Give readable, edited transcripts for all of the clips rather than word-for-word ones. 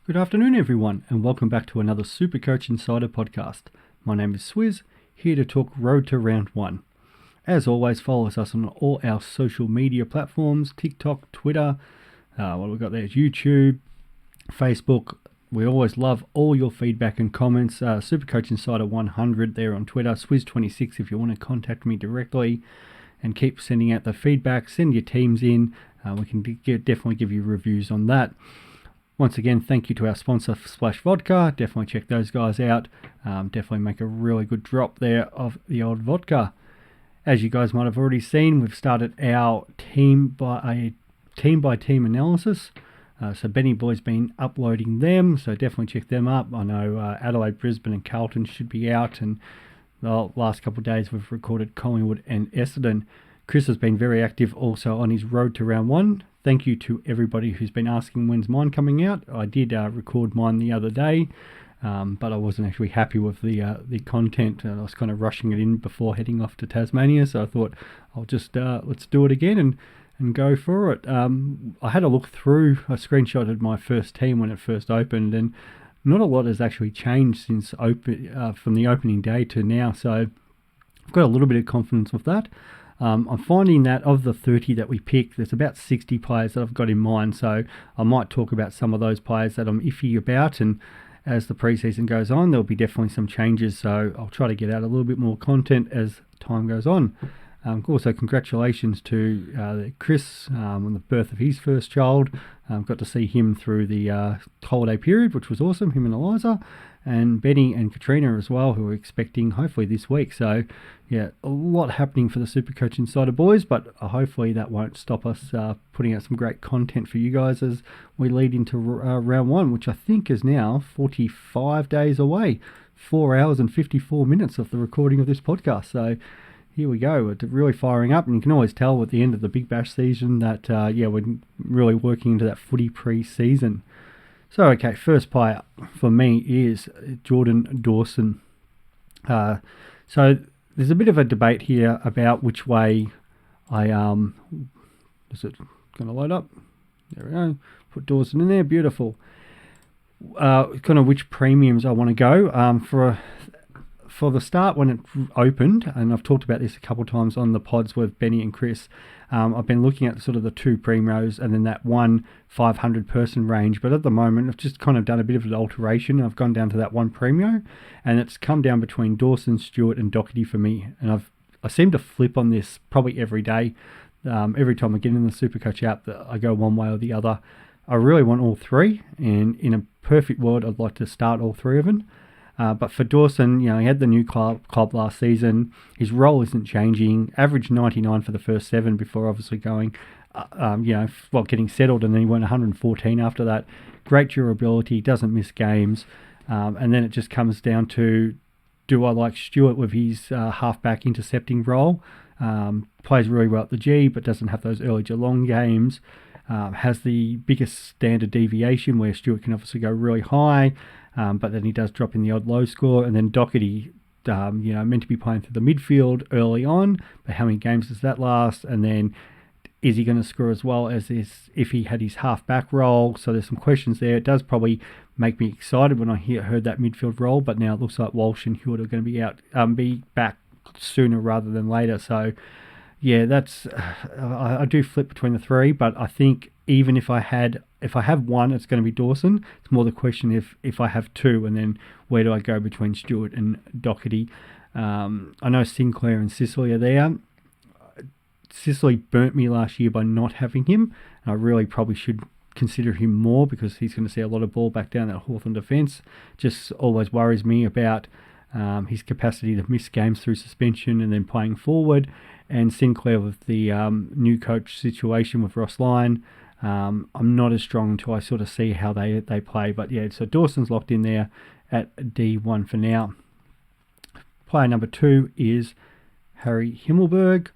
Good afternoon, everyone, and welcome back to another Supercoach Insider podcast. My name is Swizz, here to talk road to round one. As always, follow us on all our social media platforms, TikTok, Twitter, what we've got there is YouTube, Facebook. We always love all your feedback and comments. Supercoach Insider 100 there on Twitter, Swizz26 if you want to contact me directly, and keep sending out the feedback. Send your teams in. We can definitely give you reviews on that. Once again, thank you to our sponsor, Splash Vodka. Definitely check those guys out. Definitely make a really good drop there of the old vodka. As you guys might have already seen, we've started our team by team analysis. So Benny Boy's been uploading them, so definitely check them up. I know Adelaide, Brisbane and Carlton should be out, and the last couple of days we've recorded Collingwood and Essendon. Chris has been very active also on his road to round one. Thank you to everybody who's been asking when's mine coming out. I did record mine the other day, but I wasn't actually happy with the content. I was kind of rushing it in before heading off to Tasmania, so I thought I'll just let's do it again and go for it. I had a look through. I screenshotted my first team when it first opened, and not a lot has actually changed since from the opening day to now. So I've got a little bit of confidence with that. I'm finding that of the 30 that we picked, there's about 60 players that I've got in mind, so I might talk about some of those players that I'm iffy about, and as the preseason goes on, there'll be definitely some changes, so I'll try to get out a little bit more content as time goes on. Also, congratulations to Chris on the birth of his first child. Got to see him through the holiday period, which was awesome, him and Eliza, and Benny and Katrina as well, who are expecting hopefully this week. So, yeah, a lot happening for the Supercoach Insider boys, but hopefully that won't stop us putting out some great content for you guys as we lead into round one, which I think is now 45 days away, 4 hours and 54 minutes of the recording of this podcast. So, here we go. We're really firing up, and you can always tell at the end of the Big Bash season that, we're really working into that footy pre-season. So, okay, first player for me is Jordan Dawson. So, there's a bit of a debate here about which way is it going to load up? There we go. Put Dawson in there. Beautiful. Kind of which premiums I want to go. For the start, when it opened, and I've talked about this a couple of times on the pods with Benny and Chris, I've been looking at sort of the two primos and then that 500 person range. But at the moment, I've just kind of done a bit of an alteration. I've gone down to that one premio, and it's come down between Dawson, Stewart, and Doherty for me. And I seem to flip on this probably every day. Every time I get in the Supercoach app, I go one way or the other. I really want all three, and in a perfect world, I'd like to start all three of them. But for Dawson, he had the new club last season. His role isn't changing. Averaged 99 for the first 7 before obviously going, getting settled, and then he went 114 after that. Great durability, doesn't miss games. And then it just comes down to, do I like Stewart with his halfback intercepting role? Plays really well at the G, but doesn't have those early Geelong games. Has the biggest standard deviation where Stewart can obviously go really high, but then he does drop in the odd low score. And then Doherty, meant to be playing through the midfield early on, but how many games does that last? And then is he going to score as well as this if he had his half-back role? So there's some questions there. It does probably make me excited when I heard that midfield role, but now it looks like Walsh and Hewitt are going to be back sooner rather than later. So, yeah, that's I do flip between the three, but I think even if I have one, it's going to be Dawson. It's more the question if I have two, and then where do I go between Stewart and Doherty? I know Sinclair and Sicily are there. Sicily burnt me last year by not having him, and I really probably should consider him more because he's going to see a lot of ball back down that Hawthorn defence. Just always worries me about his capacity to miss games through suspension and then playing forward. And Sinclair with the new coach situation with Ross Lyon, I'm not as strong until I sort of see how they play. But yeah, so Dawson's locked in there at D1 for now. Player number 2 is Harry Himmelberg.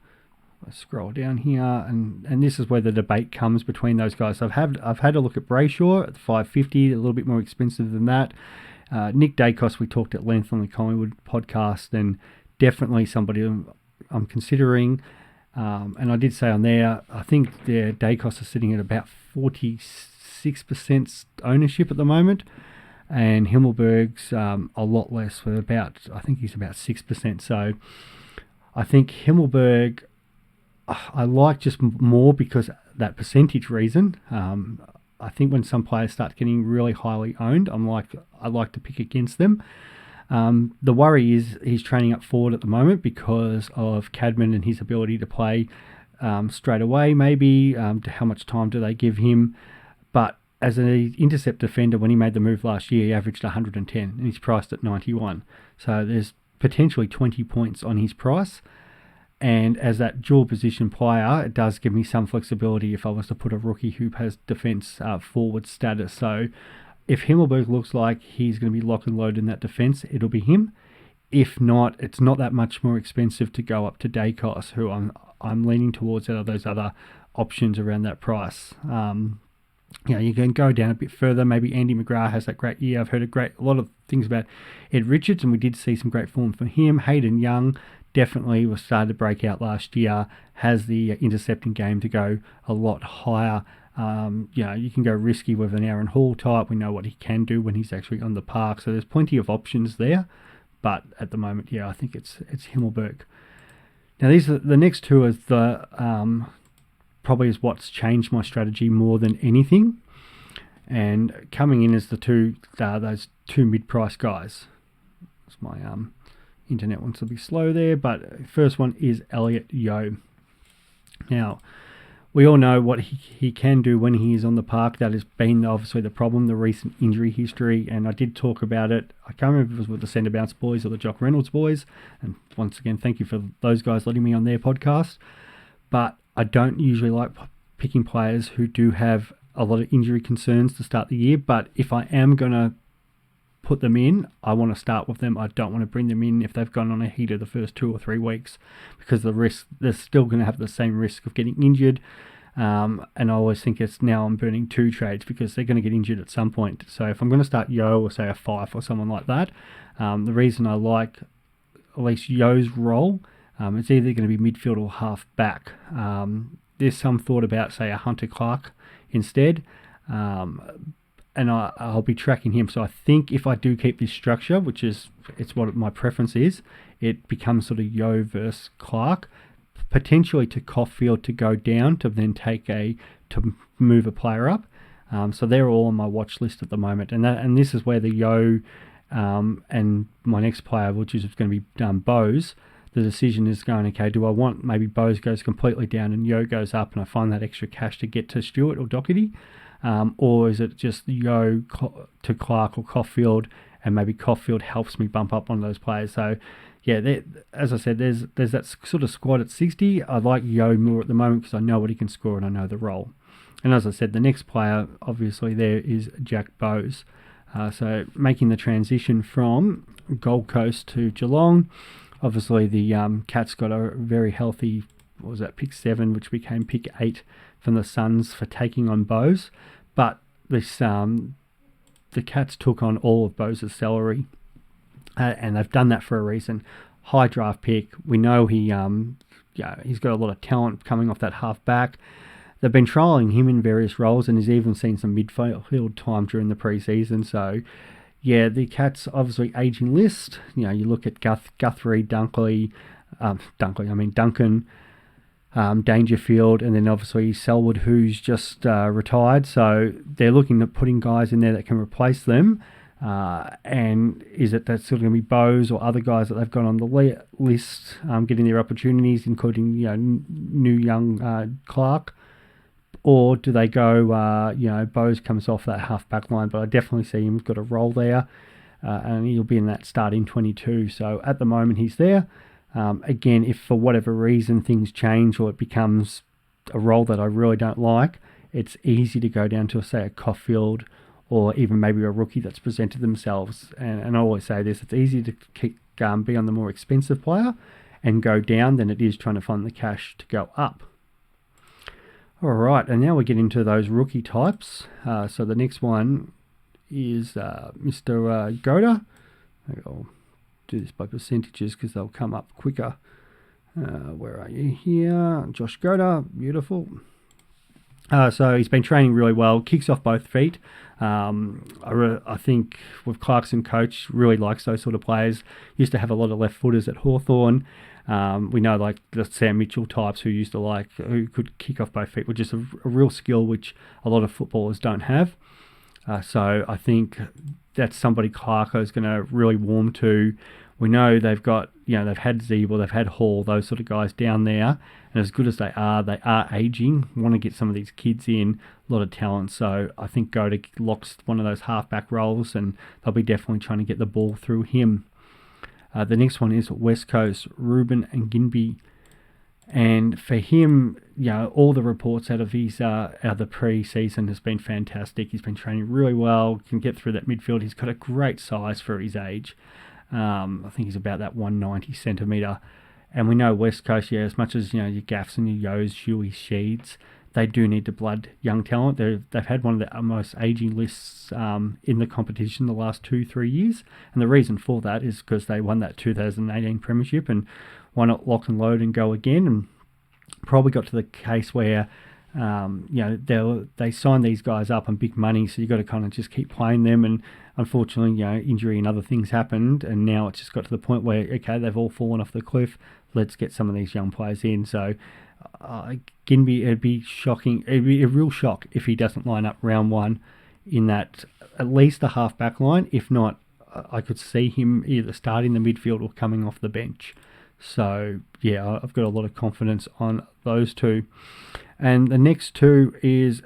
Let's scroll down here, and this is where the debate comes between those guys. So I've had a look at Brayshaw at $550, a little bit more expensive than that. Nick Dacos, we talked at length on the Collingwood podcast, and definitely somebody I'm considering. And I did say on there, I think their Dacos are sitting at about 46 6% ownership at the moment, and Himmelberg's a lot less, with I think he's about 6%. So I think Himmelberg I like just more because that percentage reason. I think when some players start getting really highly owned, I like to pick against them. The worry is he's training up forward at the moment because of Cadman and his ability to play straight away, maybe. How much time do they give him? But as an intercept defender, when he made the move last year, he averaged 110 and he's priced at 91. So there's potentially 20 points on his price. And as that dual position player, it does give me some flexibility if I was to put a rookie who has defence forward status. So if Himmelberg looks like he's going to be lock and load in that defence, it'll be him. If not, it's not that much more expensive to go up to Dacos, who I'm leaning towards out of those other options around that price. You can go down a bit further. Maybe Andy McGrath has that great year. I've heard a lot of things about Ed Richards, and we did see some great form for him. Hayden Young definitely was started to break out last year, has the intercepting game to go a lot higher. You can go risky with an Aaron Hall type. We know what he can do when he's actually on the park. So there's plenty of options there. But at the moment, I think it's Himmelberg. Now, the next two is probably is what's changed my strategy more than anything. And coming in as those two mid-price guys. That's my internet wants to be slow there, but first one is Elliot Yeo. Now, we all know what he can do when he is on the park. That has been obviously the problem, the recent injury history, and I did talk about it. I can't remember if it was with the Centre Bounce boys or the Jock Reynolds boys, and once again, thank you for those guys letting me on their podcast. But I don't usually like picking players who do have a lot of injury concerns to start the year, but if I am going to put them in, I want to start with them. I don't want to bring them in if they've gone on a heater the first 2 or 3 weeks, because they're still going to have the same risk of getting injured. And I always think I'm burning 2 trades because they're going to get injured at some point. So if I'm going to start Yo or say a Fife or someone like that, the reason I like at least Yo's role, it's either going to be midfield or half back. There's some thought about, say, a Hunter Clark instead. And I'll be tracking him. So I think if I do keep this structure, which is it's what my preference is, it becomes sort of Yo versus Clark, potentially to Caulfield to go down to then to move a player up. So they're all on my watch list at the moment, and this is where the Yo and my next player, which is going to be Bose. The decision is going, okay, do I want maybe Bose goes completely down and Yo goes up, and I find that extra cash to get to Stewart or Doherty? Or is it just Yo to Clark or Caulfield, and maybe Caulfield helps me bump up one of those players? So, as I said, there's that sort of squad at 60. I like Yo more at the moment because I know what he can score and I know the role. And as I said, the next player, obviously, there is Jack Bowes. So making the transition from Gold Coast to Geelong. Obviously, the Cats got a very healthy, pick 7, which became pick 8 from the Suns for taking on Bowes. But this the Cats took on all of Bowes' salary, and they've done that for a reason. High draft pick. We know he's got a lot of talent coming off that half back. They've been trialling him in various roles, and he's even seen some midfield time during the preseason. So, the Cats obviously aging list. You look at Guthrie, Duncan, Dangerfield, and then obviously Selwood, who's just retired. So they're looking at putting guys in there that can replace them. And is it that's still going to be Bowes or other guys that they've got on the list getting their opportunities, including new young Clark? Or do they go, Bowes comes off that half-back line, but I definitely see him got a role there, and he'll be in that starting 22. So at the moment, he's there. Again, if for whatever reason things change or it becomes a role that I really don't like, it's easy to go down to, say, a Caulfield or even maybe a rookie that's presented themselves. And I always say this, it's easy to be on the more expensive player and go down than it is trying to find the cash to go up. All right, and now we get into those rookie types. So the next one is Mr. Goda. I'll do this by percentages because they'll come up quicker. Where are you here? Josh Goda, beautiful. So he's been training really well, kicks off both feet. I think with Clarkson coach, really likes those sort of players. Used to have a lot of left footers at Hawthorn. We know like the Sam Mitchell types who could kick off both feet, which is a real skill which a lot of footballers don't have. So I think that's somebody Clarko is going to really warm to. We know they've got, they've had Zeeble, they've had Hall, those sort of guys down there. And as good as they are aging, want to get some of these kids in, a lot of talent. So I think Goda locks one of those halfback roles, and they'll be definitely trying to get the ball through him. The next one is West Coast, Ruben and Ginby. And for him, all the reports out of the pre-season has been fantastic. He's been training really well, can get through that midfield. He's got a great size for his age. I think he's about that 190 centimetre. And we know West Coast, as much as, your Gaffs and your Yos, Huey, Sheeds, they do need to blood young talent. They've had one of the most ageing lists in the competition the last 2-3 years. And the reason for that is because they won that 2018 premiership, and why not lock and load and go again? And probably got to the case where, they signed these guys up on big money, so you've got to kind of just keep playing them. And unfortunately, injury and other things happened, and now it's just got to the point where, okay, they've all fallen off the cliff. Let's get some of these young players in. So, Ginby, it'd be shocking. It'd be a real shock if he doesn't line up round one in that at least the half-back line. If not, I could see him either starting the midfield or coming off the bench. So, I've got a lot of confidence on those two. And the next two is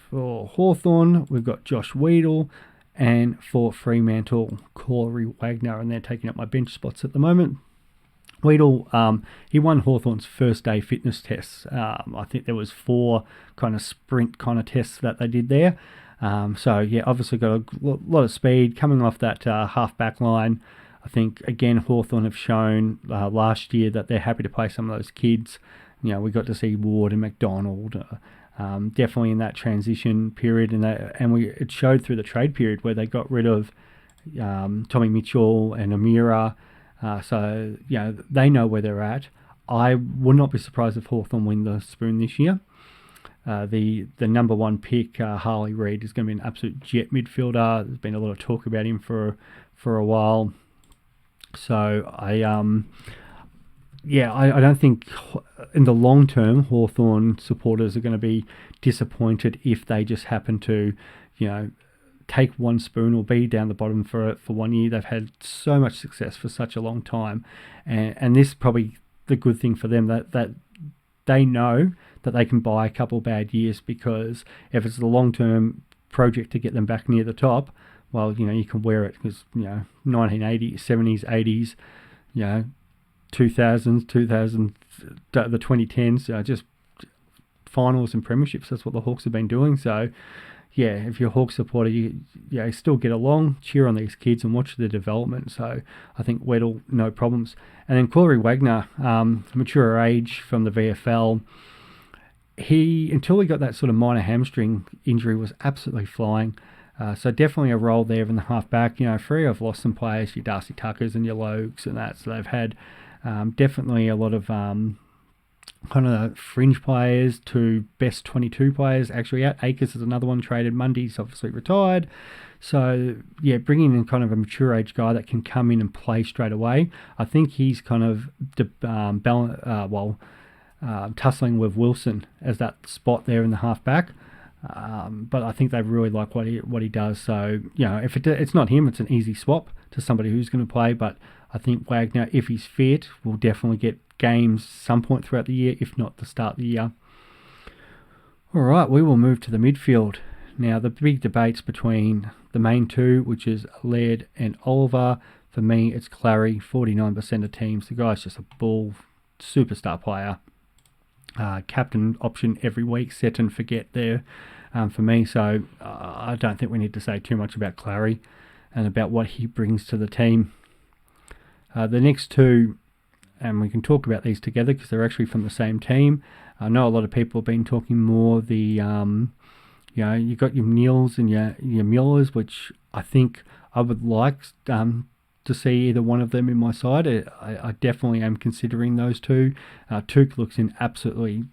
for Hawthorn, we've got Josh Weedle, and for Fremantle, Corey Wagner, and they're taking up my bench spots at the moment. Weedle, he won Hawthorn's first day fitness tests. I think there was 4 kind of sprint kind of tests that they did there. Obviously got a lot of speed coming off that half-back line. I think, again, Hawthorn have shown last year that they're happy to play some of those kids. We got to see Ward and McDonald definitely in that transition period. And it showed through the trade period where they got rid of Tommy Mitchell and Amira. They know where they're at. I would not be surprised if Hawthorn win the Spoon this year. The number 1 pick, Harley Reid, is going to be an absolute jet midfielder. There's been a lot of talk about him for a while. So I don't think in the long term Hawthorn supporters are going to be disappointed if they just happen to, take one spoon or be down the bottom for 1 year. They've had so much success for such a long time, and this is probably the good thing for them that they know that they can buy a couple bad years, because if it's a long-term project to get them back near the top, well, you can wear it, because 1980s, 70s, 80s, 2000s, the 2010s, just finals and premierships. That's what the Hawks have been doing. So, if you're a Hawks supporter, you still get along, cheer on these kids and watch the development. So I think Weddle, no problems. And then Corey Wagner, mature age from the VFL. Until he got that sort of minor hamstring injury, was absolutely flying. So definitely a role there in the half-back. Free have lost some players, your Darcy Tuckers and your Logues and that. So they've had definitely a lot of kind of fringe players to best 22 players actually out. Akers is another one traded. Mundy's obviously retired. So, bringing in kind of a mature age guy that can come in and play straight away. I think he's kind of tussling with Wilson as that spot there in the half-back. But I think they really like what he does. So, if it's not him, it's an easy swap to somebody who's going to play. But I think Wagner, if he's fit, will definitely get games some point throughout the year, if not the start of the year. All right, we will move to the midfield. Now, the big debates between the main two, which is Laird and Oliver. For me, it's Clary, 49% of teams. The guy's just a bull, superstar player. Captain option every week, set and forget there for me. So I don't think we need to say too much about Clary and about what he brings to the team. The next two, and we can talk about these together because they're actually from the same team. I know a lot of people have been talking more you got your Neils and your Mullers, which I think I would like to see either one of them in my side. I definitely am considering those two. Took looks in absolutely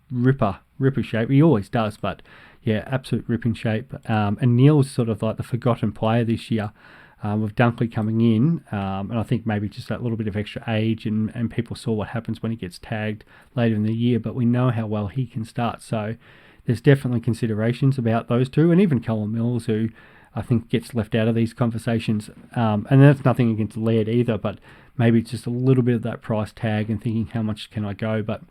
ripper ripper shape. He always does, but yeah, absolute ripping shape. And Neil's sort of like the forgotten player this year, with Dunkley coming in, and I think maybe just that little bit of extra age, and people saw what happens when he gets tagged later in the year, but we know how well he can start. So there's definitely considerations about those two, and even Callum Mills, who I think gets left out of these conversations. And that's nothing against Laird either, but maybe it's just a little bit of that price tag and thinking how much can I go. But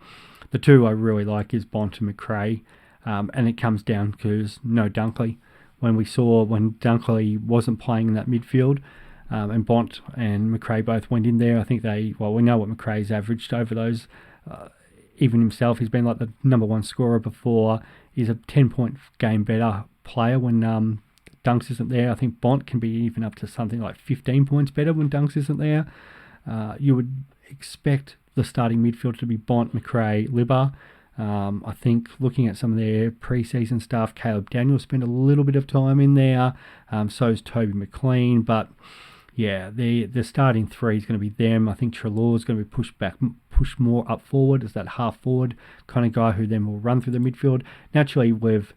the two I really like is Bont and McRae, and it comes down to no Dunkley. When Dunkley wasn't playing in that midfield, and Bont and McRae both went in there, I think we know what McRae's averaged over those. Even himself, he's been like the number one scorer before. He's a 10-point game better player when Dunks isn't there. I think Bont can be even up to something like 15 points better when Dunks isn't there. You would expect the starting midfield to be Bont, McRae, Libba. I think looking at some of their pre-season stuff, Caleb Daniels spent a little bit of time in there. So's Toby McLean. But yeah, the starting three is going to be them. I think Treloar's going to be pushed more up forward as that half forward kind of guy who then will run through the midfield. Naturally, with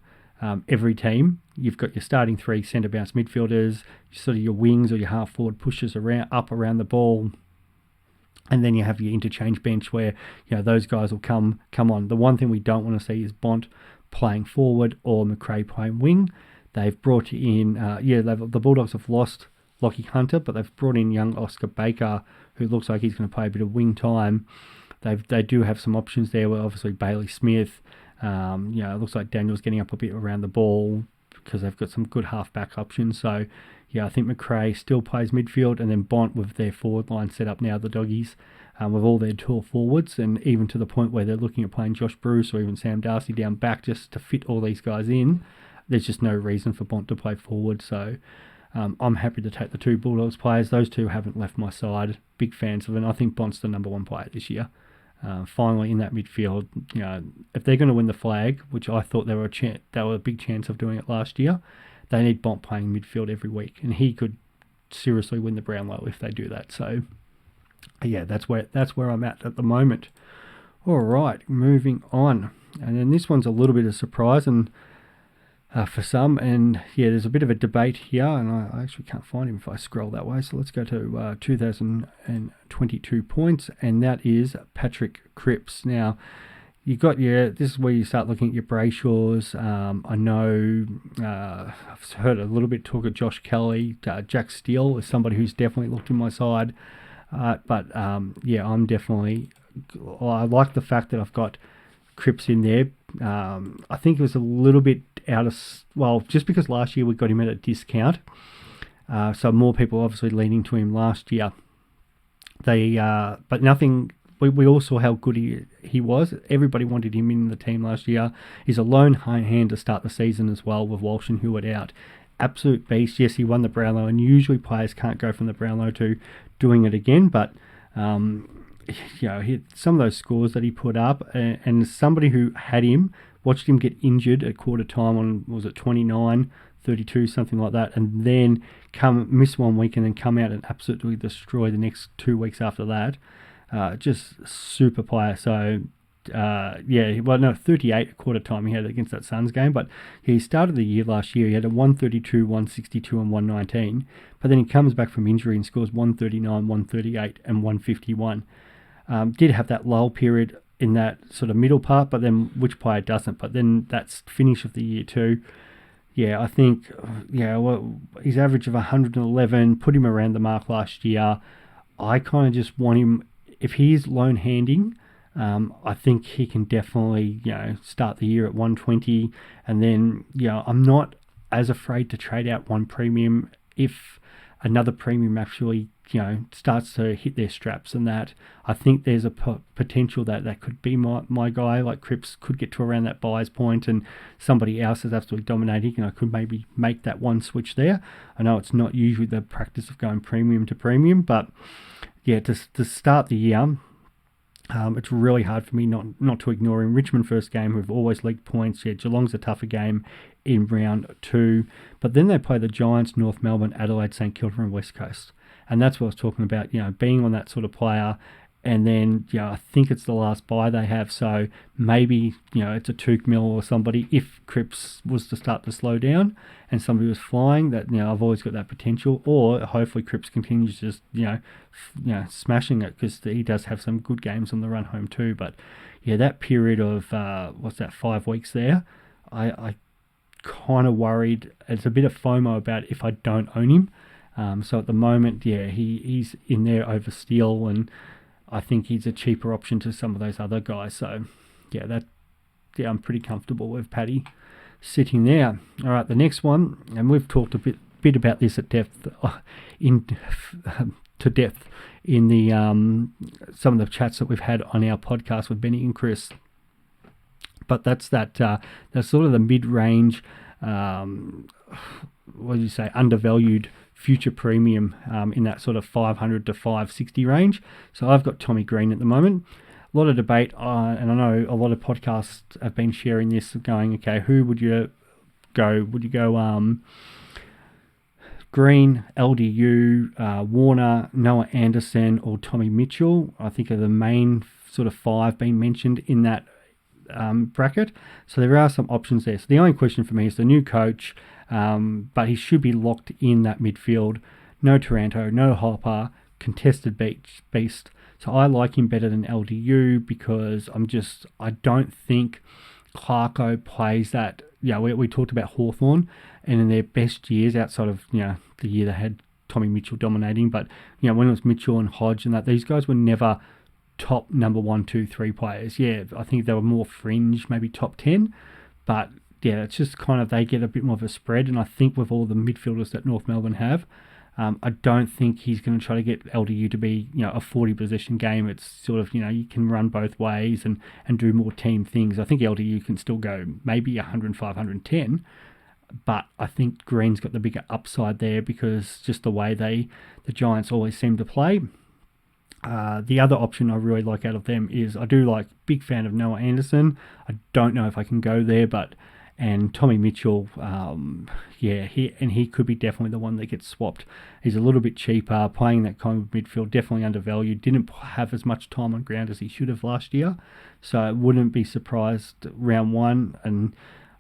every team, you've got your starting three centre bounce midfielders, sort of your wings or your half forward pushes around the ball. And then you have your interchange bench where, those guys will come on. The one thing we don't want to see is Bont playing forward or McRae playing wing. They've brought in, the Bulldogs have lost Lockie Hunter, but they've brought in young Oscar Baker, who looks like he's going to play a bit of wing time. They do have some options there. Well, obviously Bailey Smith. It looks like Daniel's getting up a bit around the ball because they've got some good half-back options. So, I think McRae still plays midfield, and then Bont with their forward line set up now, the Doggies, with all their tall forwards, and even to the point where they're looking at playing Josh Bruce or even Sam Darcy down back just to fit all these guys in. There's just no reason for Bont to play forward. So I'm happy to take the two Bulldogs players. Those two haven't left my side. Big fans of it. And I think Bont's the number one player this year. Finally in that midfield, if they're going to win the flag, which I thought they were a big chance of doing it last year, they need Bont playing midfield every week, and he could seriously win the Brownlow if they do that. So, yeah, that's where I'm at the moment. All right, moving on, and then this one's a little bit of surprise and for some, and yeah, there's a bit of a debate here, and I actually can't find him if I scroll that way. So let's go to 2022 points, and that is Patrick Cripps. Now, this is where you start looking at your Brayshaws. I know I've heard a little bit talk of Josh Kelly. Jack Steele is somebody who's definitely looked in my side. But I like the fact that I've got Cripps in there. I think it was a little bit just because last year we got him at a discount. So more people obviously leaning to him last year. But nothing. We all saw how good he was. Everybody wanted him in the team last year. He's a lone hand to start the season as well with Walsh and Hewitt out. Absolute beast. Yes, he won the Brownlow, and usually players can't go from the Brownlow to doing it again. But some of those scores that he put up, and somebody who had him, watched him get injured at quarter time on, was it 29, 32, something like that, and then miss 1 week and then come out and absolutely destroy the next 2 weeks after that. Just super player. So, 38 at quarter time he had against that Suns game, but he started the year last year. He had a 132, 162 and 119, but then he comes back from injury and scores 139, 138 and 151. Did have that lull period in that sort of middle part, but then which player doesn't? But then that's finish of the year too. Yeah, I think, his average of 111 put him around the mark last year. I kind of just want him, if he's lone handing, I think he can definitely, start the year at 120. And then, I'm not as afraid to trade out one premium if another premium actually, starts to hit their straps, and that I think there's a potential that could be my guy. Like Cripps could get to around that buyer's point and somebody else is absolutely dominating, and I could maybe make that one switch there. I know it's not usually the practice of going premium to premium, but yeah, to start the year, it's really hard for me not to ignore him. Richmond first game, who've always leaked points. Yeah, Geelong's a tougher game in round 2, but then they play the Giants, North Melbourne, Adelaide, St Kilda and West Coast. And that's what I was talking about, being on that sort of player And then, I think it's the last buy they have. So maybe, it's a Tuke Mill or somebody. If Cripps was to start to slow down and somebody was flying, that, I've always got that potential. Or hopefully Cripps continues just, smashing it, because he does have some good games on the run home too. But yeah, that period of, 5 weeks there, I kind of worried. It's a bit of FOMO about if I don't own him. So at the moment, he's in there over Steele, and I think he's a cheaper option to some of those other guys. So, I'm pretty comfortable with Paddy sitting there. All right, the next one, and we've talked a bit about this at depth, to depth in the some of the chats that we've had on our podcast with Benny and Chris. But that's sort of the mid-range, undervalued future premium in that sort of 500 to 560 range. So I've got Tommy Green at the moment. A lot of debate, and I know a lot of podcasts have been sharing this, going, okay, who would you go? Would you go Green, LDU, Warner, Noah Anderson, or Tommy Mitchell? I think are the main sort of 5 being mentioned in that bracket. So there are some options there. So the only question for me is the new coach, but he should be locked in that midfield. No Taranto, no Hopper, contested beast. So I like him better than LDU, because I don't think Clarko plays that. We talked about Hawthorn, and in their best years, outside of the year they had Tommy Mitchell dominating, but when it was Mitchell and Hodge and that, these guys were never top number 1, 2, 3 players. I think they were more fringe, maybe top 10, but it's just kind of, they get a bit more of a spread. And I think with all the midfielders that North Melbourne have, I don't think he's going to try to get LDU to be a 40 possession game. It's sort of, you can run both ways and do more team things. I think LDU can still go maybe 105, 110, but I think Green's got the bigger upside there, because just the way the Giants always seem to play. The other option I really like out of them is, I do like, big fan of Noah Anderson. I don't know if I can go there, and Tommy Mitchell, he could be definitely the one that gets swapped. He's a little bit cheaper, playing that kind of midfield, definitely undervalued. Didn't have as much time on ground as he should have last year, so I wouldn't be surprised round 1 and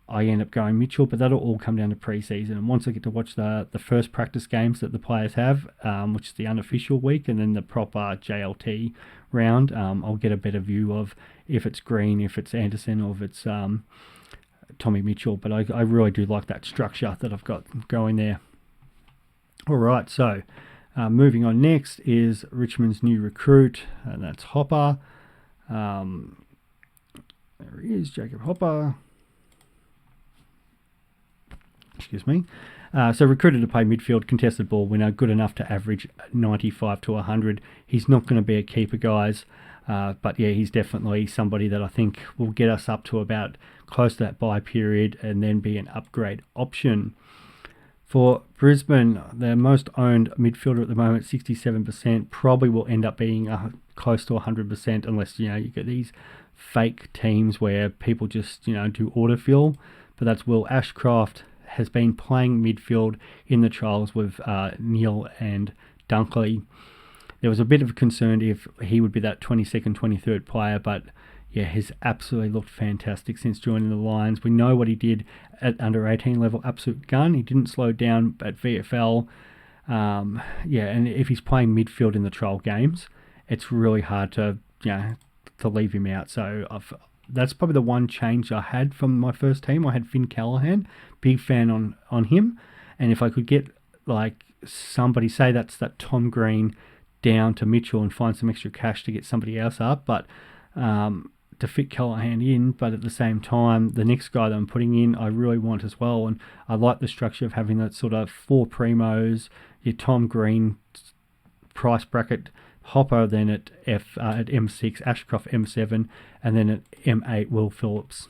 I end up going Mitchell, but that'll all come down to pre-season. And once I get to watch the first practice games that the players have, which is the unofficial week, and then the proper JLT round, I'll get a better view of if it's Green, if it's Anderson, or if it's Tommy Mitchell. But I really do like that structure that I've got going there. All right, so moving on, next is Richmond's new recruit, and that's Hopper. There he is, Jacob Hopper. Excuse me. So recruited to play midfield, contested ball winner, good enough to average 95 to 100. He's not going to be a keeper, guys. But he's definitely somebody that I think will get us up to about close to that buy period, and then be an upgrade option. For Brisbane, their most owned midfielder at the moment, 67%, probably will end up being close to 100%, unless you get these fake teams where people just do autofill. But that's Will Ashcroft. Has been playing midfield in the trials with Neil and Dunkley. There was a bit of a concern if he would be that 22nd, 23rd player, but he's absolutely looked fantastic since joining the Lions. We know what he did at under 18 level, absolute gun. He didn't slow down at VFL. And if he's playing midfield in the trial games, it's really hard to leave him out. So that's probably the one change I had from my first team. I had Finn Callahan, big fan on him. And if I could get somebody, say that's that Tom Green down to Mitchell, and find some extra cash to get somebody else up, but to fit Callahan in, but at the same time, the next guy that I'm putting in, I really want as well. And I like the structure of having that sort of 4 primos, your Tom Green price bracket, Hopper then at M6, Ashcroft M7, and then at M8 Will Phillips.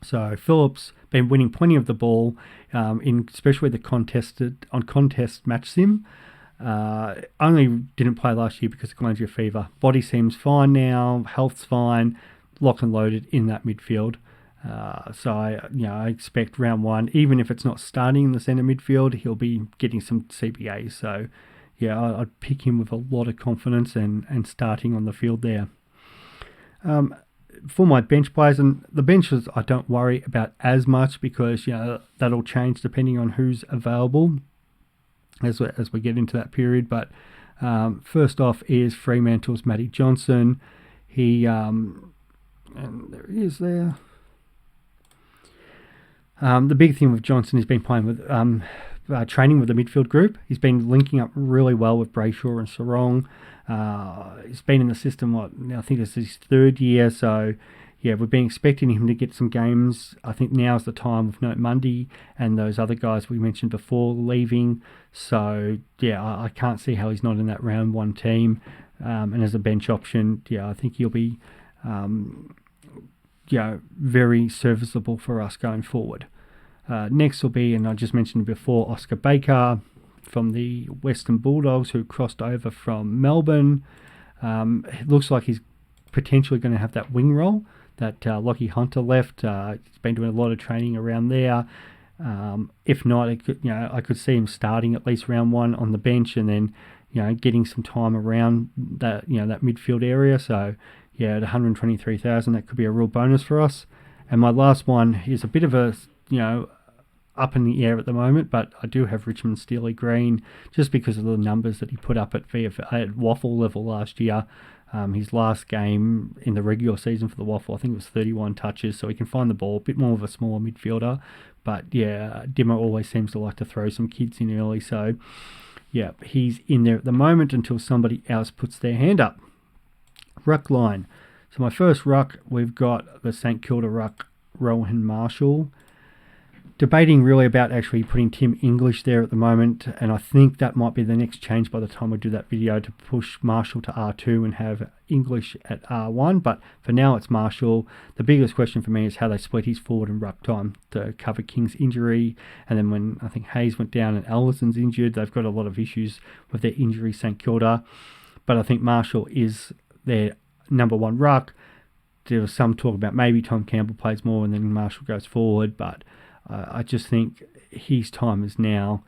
So Phillips been winning plenty of the ball, especially the contest match sim. Only didn't play last year because of glandular fever. Body seems fine now, health's fine, locked and loaded in that midfield. So I expect round 1, even if it's not starting in the centre midfield, he'll be getting some CBAs. So yeah, I'd pick him with a lot of confidence and starting on the field there. For my bench players, and the benches I don't worry about as much because that'll change depending on who's available as we get into that period. But first off is Fremantle's Matty Johnson. He and there he is there. The big thing with Johnson has been playing with training with the midfield group. He's been linking up really well with Brayshaw and Sarong. He's been in the system, I think it's his third year, so yeah, we've been expecting him to get some games. I think now's the time with Note Mundy and those other guys we mentioned before leaving. So yeah, I can't see how he's not in that round one team. And as a bench option, yeah, I think he'll be very serviceable for us going forward. Next will be, and I just mentioned before, Oscar Baker from the Western Bulldogs, who crossed over from Melbourne. It looks like he's potentially going to have that wing role that Lockie Hunter left. He's been doing a lot of training around there. If not, I could see him starting at least round one on the bench, and then getting some time around that that midfield area. So yeah, at 123,000, that could be a real bonus for us. And my last one is a bit of a up in the air at the moment, but I do have Richmond Steely Green just because of the numbers that he put up at at Waffle level last year. His last game in the regular season for the Waffle, I think it was 31 touches, so he can find the ball, a bit more of a smaller midfielder. But yeah, Dimmer always seems to like to throw some kids in early, so yeah, he's in there at the moment until somebody else puts their hand up. Ruck line. So my first ruck, we've got the St Kilda ruck, Rohan Marshall. Debating really about actually putting Tim English there at the moment, and I think that might be the next change by the time we do that video, to push Marshall to R2 and have English at R1, but for now it's Marshall. The biggest question for me is how they split his forward and ruck time to cover King's injury, and then when I think Hayes went down and Allison's injured, they've got a lot of issues with their injury, St Kilda, but I think Marshall is their number one ruck. There was some talk about maybe Tom Campbell plays more and then Marshall goes forward, but I just think his time is now,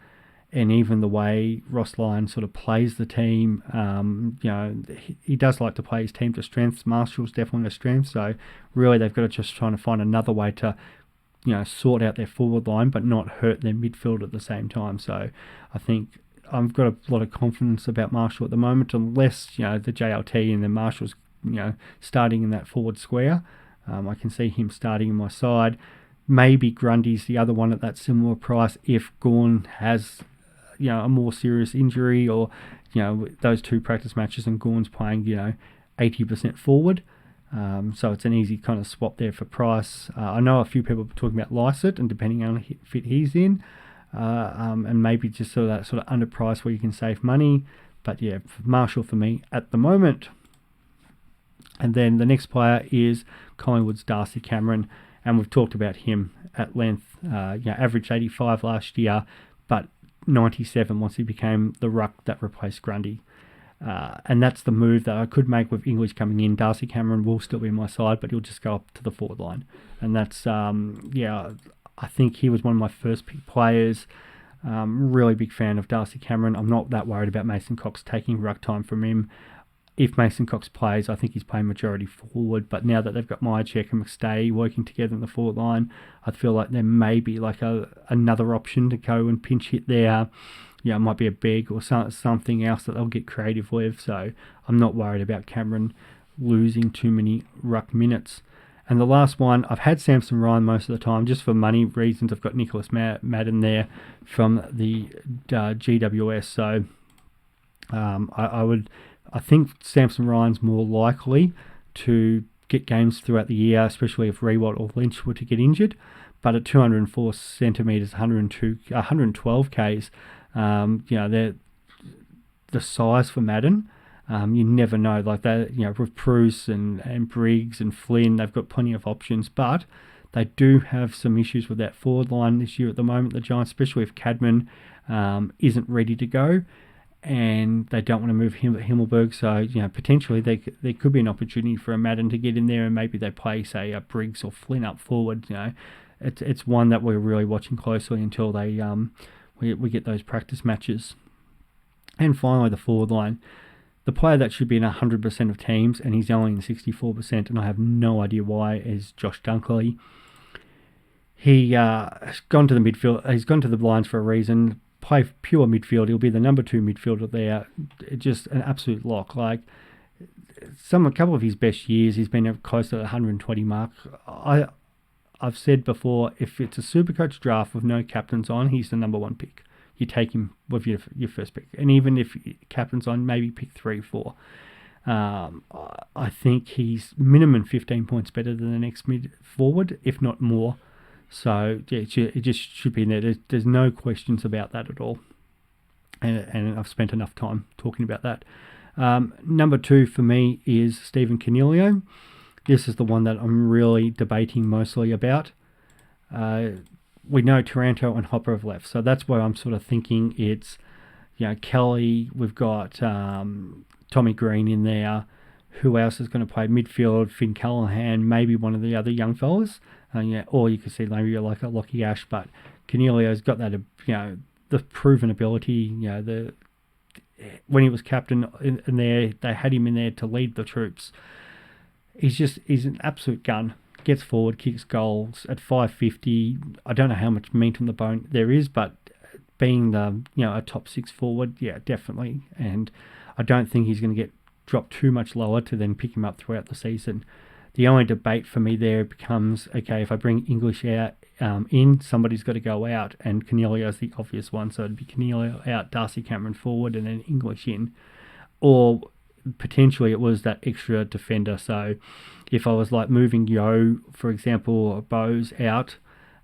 and even the way Ross Lyon sort of plays the team, he does like to play his team to strengths. Marshall's definitely a strength, so really they've got to just try to find another way to, sort out their forward line but not hurt their midfield at the same time. So I think I've got a lot of confidence about Marshall at the moment, unless the JLT and then Marshall's starting in that forward square. I can see him starting in my side. Maybe Grundy's the other one at that similar price if Gawn has, a more serious injury, or, those two practice matches and Gawn's playing, 80% forward. So it's an easy kind of swap there for price. I know a few people are talking about Lycett, and depending on the fit he's in, and maybe just sort of that underprice where you can save money. But yeah, Marshall for me at the moment. And then the next player is Collingwood's Darcy Cameron. And we've talked about him at length. Averaged 85 last year, but 97 once he became the ruck that replaced Grundy. And that's the move that I could make with English coming in. Darcy Cameron will still be on my side, but he'll just go up to the forward line. And that's, I think he was one of my first pick players. Really big fan of Darcy Cameron. I'm not that worried about Mason Cox taking ruck time from him. If Mason Cox plays, I think he's playing majority forward. But now that they've got Myercheck and McStay working together in the forward line, I feel like there may be like another option to go and pinch hit there. It might be a Beg or something else that they'll get creative with. So I'm not worried about Cameron losing too many ruck minutes. And the last one, I've had Samson Ryan most of the time, just for money reasons. I've got Nicholas Madden there from the GWS. So I think Samson Ryan's more likely to get games throughout the year, especially if Rewalt or Lynch were to get injured. But at 204 centimetres, 112 Ks, they're the size for Madden. You never know, like that. With Bruce and Briggs and Flynn, they've got plenty of options, but they do have some issues with that forward line this year at the moment. The Giants, especially if Cadman isn't ready to go, and they don't want to move him at Himmelberg, so potentially there could be an opportunity for a Madden to get in there, and maybe they play, say, a Briggs or Flynn up forward. It's one that we're really watching closely until they we get those practice matches. And finally, the forward line. The player that should be in 100% of teams, and he's only in 64%, and I have no idea why, is Josh Dunkley. He has gone to the midfield. He's gone to the lines for a reason. Play pure midfield. He'll be the number 2 midfielder there. Just an absolute lock. Like a couple of his best years, he's been close to the 120 mark. I've said before, if it's a Supercoach draft with no captains on, he's the number 1 pick. You take him with your first pick. And even if captain's on, maybe pick 3, 4. I think he's minimum 15 points better than the next mid forward, if not more. So yeah, it just should be in there. There's no questions about that at all. And I've spent enough time talking about that. Number 2 for me is Stephen Coniglio. This is the one that I'm really debating mostly about. We know Taranto and Hopper have left, so that's where I'm sort of thinking it's, Kelly, we've got Tommy Green in there. Who else is going to play midfield? Finn Callahan, maybe one of the other young fellas. Or you could see maybe like a Lockie Ash, but Coniglio's got that, the proven ability. When he was captain in there, they had him in there to lead the troops. He's an absolute gun. Gets forward, kicks goals at 550. I don't know how much meat on the bone there is, but being a top 6 forward, yeah, definitely. And I don't think he's going to get dropped too much lower to then pick him up throughout the season. The only debate for me there becomes, okay, if I bring English out in, somebody's got to go out, and Coniglio's the obvious one, so it'd be Coniglio out, Darcy Cameron forward, and then English in. Or potentially it was that extra defender. So if I was like moving Yo, for example, or Bose out,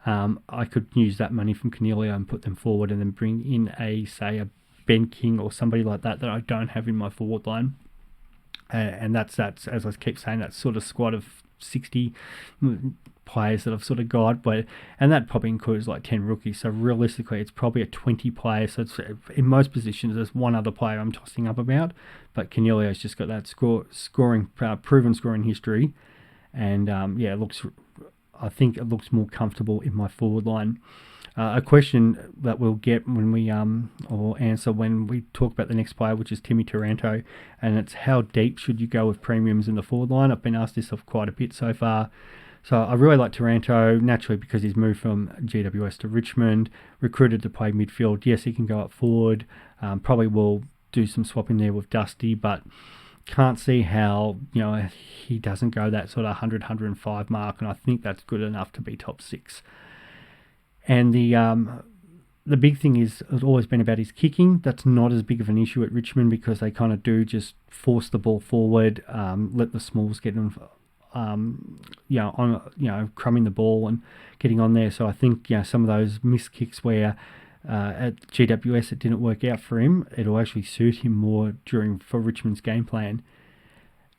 I could use that money from Coniglio and put them forward and then bring in a Ben King or somebody like that I don't have in my forward line. And that's as I keep saying, that sort of squad of 60 players that I've sort of got, and that probably includes like 10 rookies. So realistically, it's probably a 20 player. So it's, in most positions, there's one other player I'm tossing up about, but Coniglio's just got that proven scoring history, and I think it looks more comfortable in my forward line. A question that we'll get when we or answer when we talk about the next player, which is Timmy Taranto, and it's how deep should you go with premiums in the forward line? I've been asked this of quite a bit so far. So I really like Taranto, naturally because he's moved from GWS to Richmond, recruited to play midfield. Yes, he can go up forward. Probably will do some swapping there with Dusty, but can't see how he doesn't go that sort of 100, 105 mark, and I think that's good enough to be top 6. And the big thing is, it's always been about his kicking. That's not as big of an issue at Richmond because they kind of do just force the ball forward, let the smalls get on, crumbing the ball and getting on there. So I think some of those missed kicks where at GWS it didn't work out for him, it'll actually suit him more for Richmond's game plan.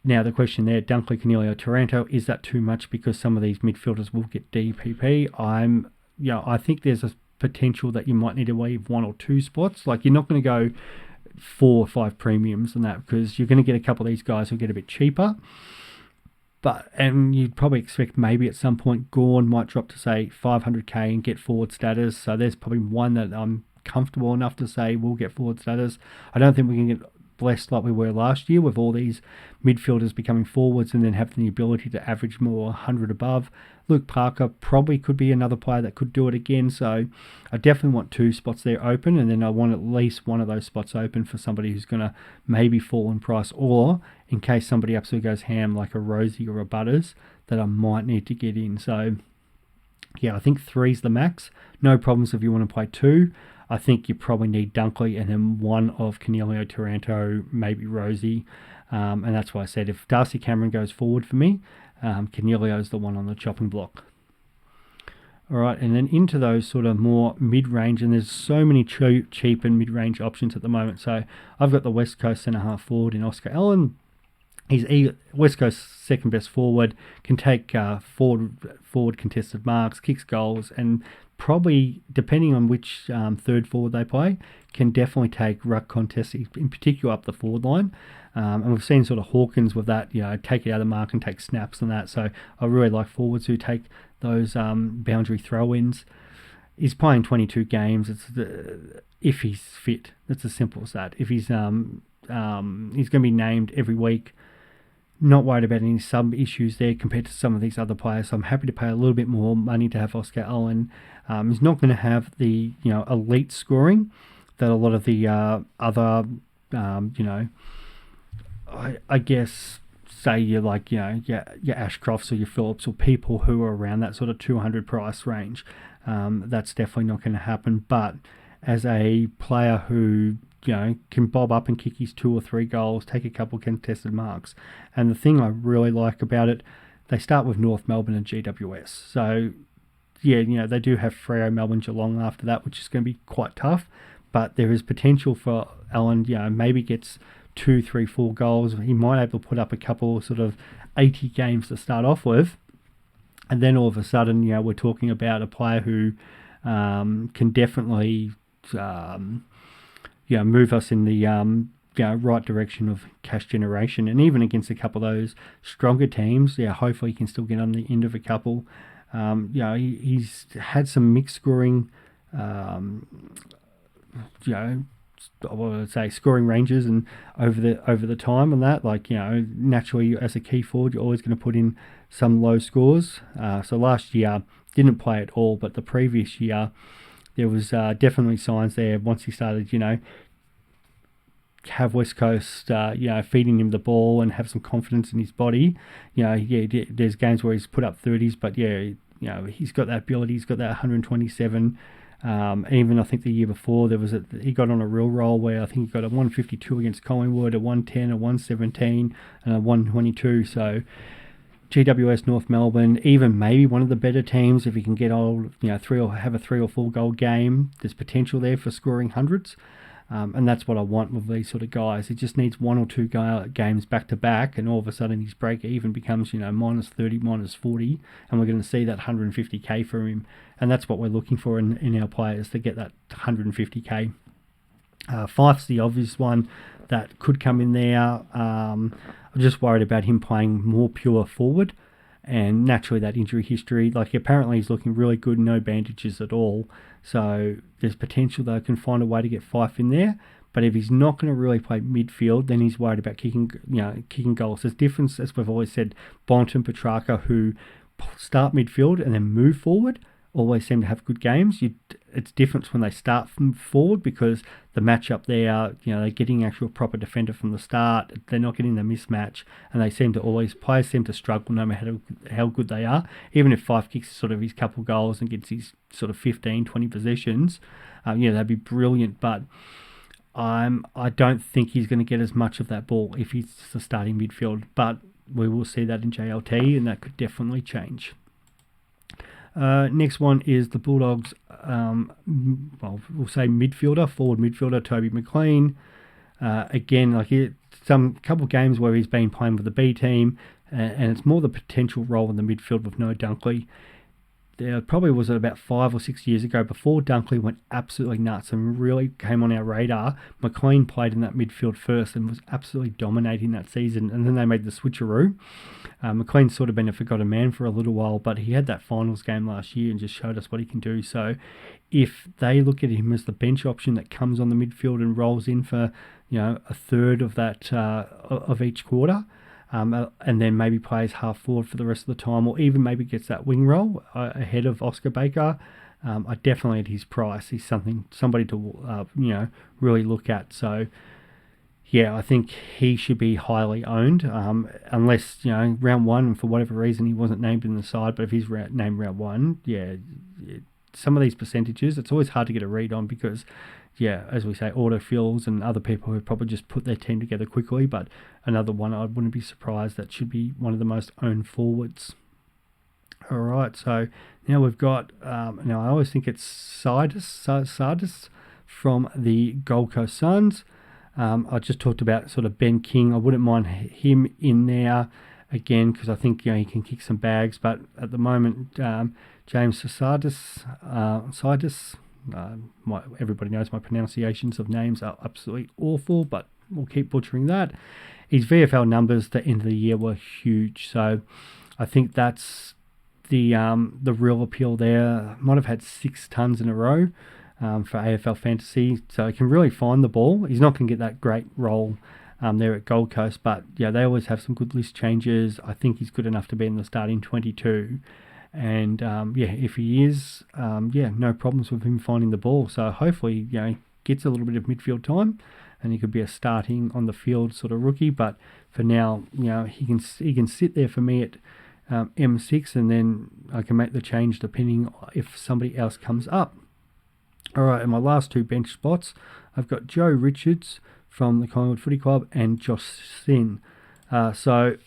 Now the question there, Dunkley, Coniglio, Taranto, is that too much because some of these midfielders will get DPP? I think there's a potential that you might need to leave 1 or 2 spots. Like, you're not going to go 4 or 5 premiums and that, because you're going to get a couple of these guys who get a bit cheaper. And you'd probably expect maybe at some point Gawn might drop to, say, 500k and get forward status. So there's probably one that I'm comfortable enough to say will get forward status. I don't think we can get blessed like we were last year with all these midfielders becoming forwards and then having the ability to average more 100 above. Luke Parker probably could be another player that could do it again, so I definitely want 2 spots there open, and then I want at least one of those spots open for somebody who's going to maybe fall in price, or in case somebody absolutely goes ham like a Rosie or a Butters that I might need to get in. So yeah, I think 3's the max. No problems if you want to play 2. I think you probably need Dunkley and then one of Coniglio, Taranto, maybe Rosie. And that's why I said if Darcy Cameron goes forward for me, Coniglio's the one on the chopping block. All right, and then into those sort of more mid-range, and there's so many cheap and mid-range options at the moment. So I've got the West Coast centre-half forward in Oscar Allen. He's West Coast's second best forward, can take forward contested marks, kicks goals, and probably, depending on which third forward they play, can definitely take ruck contests, in particular up the forward line. And we've seen sort of Hawkins with that, take it out of the mark and take snaps and that. So I really like forwards who take those boundary throw-ins. he's playing 22 games. If he's fit, it's as simple as that. If he's going to be named every week. Not worried about any sub issues there compared to some of these other players. So I'm happy to pay a little bit more money to have Oscar Allen. He's not going to have the elite scoring that a lot of the other I guess say you're like your Ashcrofts or your Phillips or people who are around that sort of 200 price range. That's definitely not going to happen. But as a player who can bob up and kick his 2 or 3 goals, take a couple contested marks. And the thing I really like about it, they start with North Melbourne and GWS. So, they do have Freo, Melbourne, Geelong after that, which is going to be quite tough. But there is potential for Allen, maybe gets 2, 3, 4 goals. He might be able to put up a couple sort of 80 games to start off with. And then all of a sudden, we're talking about a player who can definitely... move us in the right direction of cash generation, and even against a couple of those stronger teams, hopefully he can still get on the end of a couple. He's had some mixed scoring, I would say scoring ranges, and over the time and that, naturally as a key forward, you're always going to put in some low scores. So last year didn't play at all, but the previous year, there was definitely signs there once he started, have West Coast, feeding him the ball and have some confidence in his body. There's games where he's put up 30s, but he's got that ability. He's got that 127. Even I think the year before he got on a real roll where I think he got a 152 against Collingwood, a 110, a 117, and a 122. So GWS, North Melbourne, even maybe one of the better teams, if he can get have a 3 or 4 goal game, there's potential there for scoring hundreds. And that's what I want with these sort of guys. He just needs 1 or 2 games back to back, and all of a sudden his break even becomes minus 30, minus 40, and we're going to see that 150k for him. And that's what we're looking for in our players, to get that 150k. Fife's the obvious one that could come in there. I'm just worried about him playing more pure forward, and naturally that injury history. Apparently he's looking really good, no bandages at all. So there's potential that I can find a way to get Fife in there. But if he's not going to really play midfield, then he's worried about kicking goals. There's difference, as we've always said, Bont and Petrarca, who start midfield and then move forward, always seem to have good games. It's different when they start from forward, because the matchup there, they're getting actual proper defender from the start. They're not getting the mismatch, and players seem to struggle no matter how good they are. Even if Fife kicks sort of his couple goals and gets his sort of 15, 20 possessions, that'd be brilliant. But I don't think he's going to get as much of that ball if he's the starting midfield. But we will see that in JLT, and that could definitely change. Next one is the Bulldogs, we'll say forward midfielder, Toby McLean. Again, some couple of games where he's been playing with the B team, and it's more the potential role in the midfield with no Dunkley. There probably was about 5 or 6 years ago, before Dunkley went absolutely nuts and really came on our radar. McLean played in that midfield first and was absolutely dominating that season, and then they made the switcheroo. McLean's sort of been a forgotten man for a little while, but he had that finals game last year and just showed us what he can do. So if they look at him as the bench option that comes on the midfield and rolls in for a third of that of each quarter, and then maybe plays half forward for the rest of the time, or even maybe gets that wing role ahead of Oscar Baker, I definitely at his price, he's somebody to really look at. So I think he should be highly owned, unless round one, and for whatever reason he wasn't named in the side. But if he's named round one, some of these percentages, it's always hard to get a read on, because as we say, autofills and other people who probably just put their team together quickly. But another one I wouldn't be surprised that should be one of the most owned forwards. All right, so now we've got, now I always think it's Sardis from the Gold Coast Suns. I just talked about sort of Ben King. I wouldn't mind him in there again, because I think he can kick some bags. But at the moment, James Sardis, everybody knows my pronunciations of names are absolutely awful, but we'll keep butchering that. His VFL numbers at the end of the year were huge, so I think that's the real appeal there. Might have had 6 tons in a row for AFL fantasy, so he can really find the ball. He's not going to get that great role there at Gold Coast, but yeah, they always have some good list changes. I think he's good enough to be in the starting 22. And if he is, no problems with him finding the ball. So hopefully, gets a little bit of midfield time, and he could be a starting on the field sort of rookie. But for now, he can sit there for me at M6, and then I can make the change depending if somebody else comes up. All right, and my last 2 bench spots, I've got Joe Richards from the Collingwood Footy Club and Josh Sin. So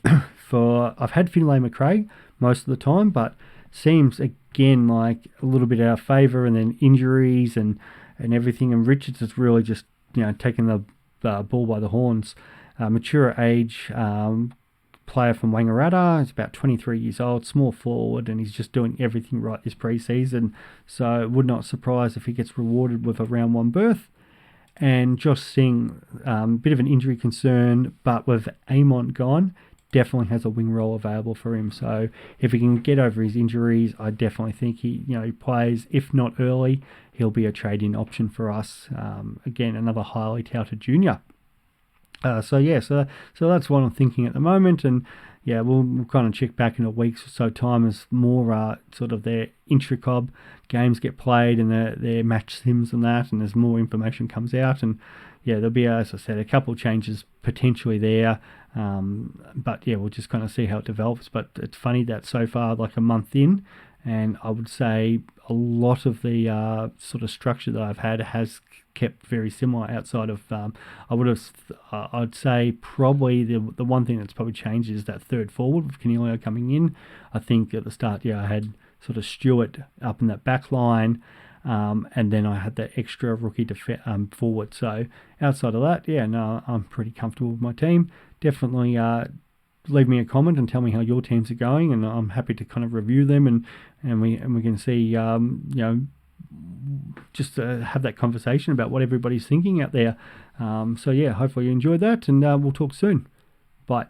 I've had Finlay McRae most of the time, but seems again like a little bit out of favour, and then injuries and everything. And Richards has really just taken the ball by the horns. Mature age player from Wangaratta. He's about 23 years old, small forward, and he's just doing everything right this pre-season. So it would not surprise if he gets rewarded with a round 1 berth. And Josh Singh, bit of an injury concern, but with Amont gone, definitely has a wing role available for him. So if he can get over his injuries, I definitely think he plays. If not early, he'll be a trade-in option for us. Again, another highly touted junior. So that's what I'm thinking at the moment, and we'll kind of check back in a week's or so time as more sort of their intra-cob games get played and their match sims and that, and as more information comes out. And there'll be, as I said, a couple of changes potentially there. But we'll just kind of see how it develops. But it's funny that so far, like a month in, and I would say a lot of the sort of structure that I've had has kept very similar outside of, I'd say probably the one thing that's probably changed is that third forward with Canelio coming in. I think at the start, I had sort of Stewart up in that back line, and then I had that extra rookie forward. So outside of that, I'm pretty comfortable with my team. Definitely leave me a comment and tell me how your teams are going, and I'm happy to kind of review them and we can see just have that conversation about what everybody's thinking out there. Hopefully you enjoyed that, and we'll talk soon. Bye.